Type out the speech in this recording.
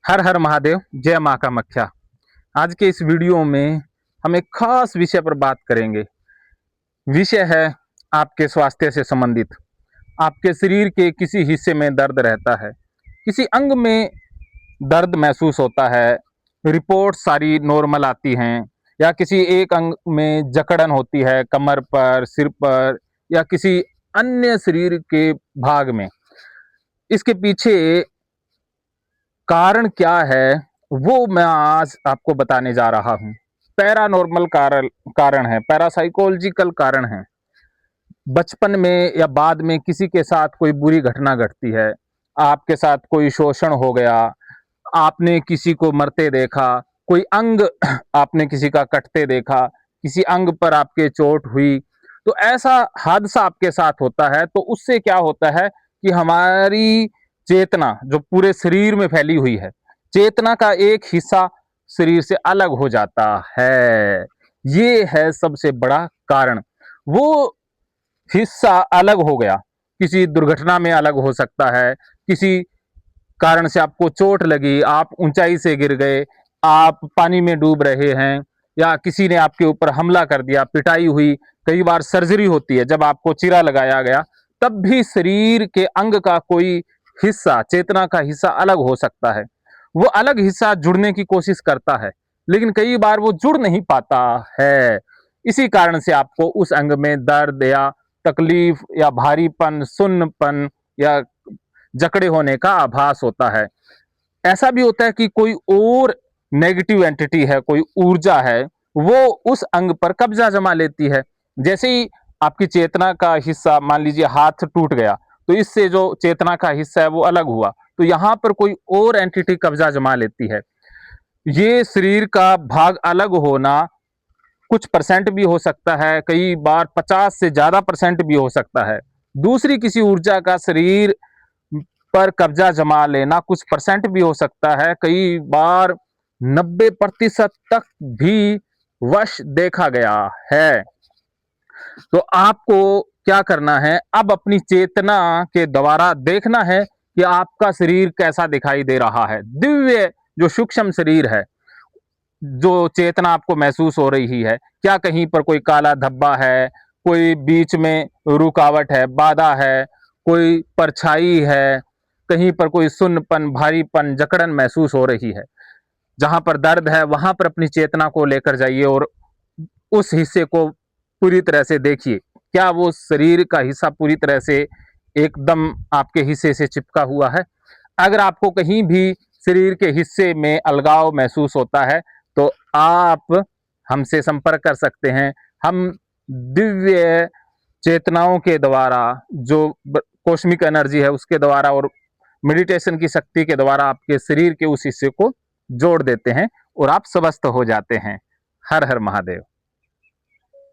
हर हर महादेव, जय माँ कामाख्या। आज के इस वीडियो में हम एक खास विषय पर बात करेंगे। विषय है आपके स्वास्थ्य से संबंधित। आपके शरीर के किसी हिस्से में दर्द रहता है, किसी अंग में दर्द महसूस होता है, रिपोर्ट सारी नॉर्मल आती हैं, या किसी एक अंग में जकड़न होती है, कमर पर, सिर पर, या किसी अन्य शरीर के भाग में। इसके पीछे कारण क्या है वो मैं आज आपको बताने जा रहा हूं। पैरानॉर्मल कारण है, पैरासाइकोलॉजिकल कारण है। बचपन में या बाद में किसी के साथ कोई बुरी घटना घटती है, आपके साथ कोई शोषण हो गया, आपने किसी को मरते देखा, कोई अंग आपने किसी का कटते देखा, किसी अंग पर आपके चोट हुई, तो ऐसा हादसा आपके साथ होता है तो उससे क्या होता है कि हमारी चेतना जो पूरे शरीर में फैली हुई है, चेतना का एक हिस्सा शरीर से अलग हो जाता है। ये है सबसे बड़ा कारण। वो हिस्सा अलग हो गया, किसी दुर्घटना में अलग हो सकता है, किसी कारण से आपको चोट लगी, आप ऊंचाई से गिर गए, आप पानी में डूब रहे हैं, या किसी ने आपके ऊपर हमला कर दिया, पिटाई हुई। कई बार सर्जरी होती है, जब आपको चीरा लगाया गया, तब भी शरीर के अंग का कोई हिस्सा, चेतना का हिस्सा अलग हो सकता है। वो अलग हिस्सा जुड़ने की कोशिश करता है, लेकिन कई बार वो जुड़ नहीं पाता है। इसी कारण से आपको उस अंग में दर्द या तकलीफ या भारीपन, सुन्नपन या जकड़े होने का आभास होता है। ऐसा भी होता है कि कोई और नेगेटिव एंटिटी है, कोई ऊर्जा है, वो उस अंग पर कब्जा जमा लेती है। जैसे ही आपकी चेतना का हिस्सा, मान लीजिए हाथ टूट गया, तो इससे जो चेतना का हिस्सा है वो अलग हुआ, तो यहां पर कोई और एंटिटी कब्जा जमा लेती है। ये शरीर का भाग अलग होना कुछ परसेंट भी हो सकता है, कई बार 50 से ज्यादा परसेंट भी हो सकता है। दूसरी किसी ऊर्जा का शरीर पर कब्जा जमा लेना कुछ परसेंट भी हो सकता है, कई बार 90% तक भी वश देखा गया है। तो आपको क्या करना है, अब अपनी चेतना के द्वारा देखना है कि आपका शरीर कैसा दिखाई दे रहा है। दिव्य जो सूक्ष्म शरीर है, जो चेतना आपको महसूस हो रही है, क्या कहीं पर कोई काला धब्बा है, कोई बीच में रुकावट है, बाधा है, कोई परछाई है, कहीं पर कोई सुन्नपन, भारीपन, जकड़न महसूस हो रही है। जहां पर दर्द है वहां पर अपनी चेतना को लेकर जाइए और उस हिस्से को पूरी तरह से देखिए। क्या वो शरीर का हिस्सा पूरी तरह से एकदम आपके हिस्से से चिपका हुआ है? अगर आपको कहीं भी शरीर के हिस्से में अलगाव महसूस होता है तो आप हमसे संपर्क कर सकते हैं। हम दिव्य चेतनाओं के द्वारा, जो कॉस्मिक एनर्जी है उसके द्वारा और मेडिटेशन की शक्ति के द्वारा आपके शरीर के उस हिस्से को जोड़ देते हैं और आप स्वस्थ हो जाते हैं। हर हर महादेव।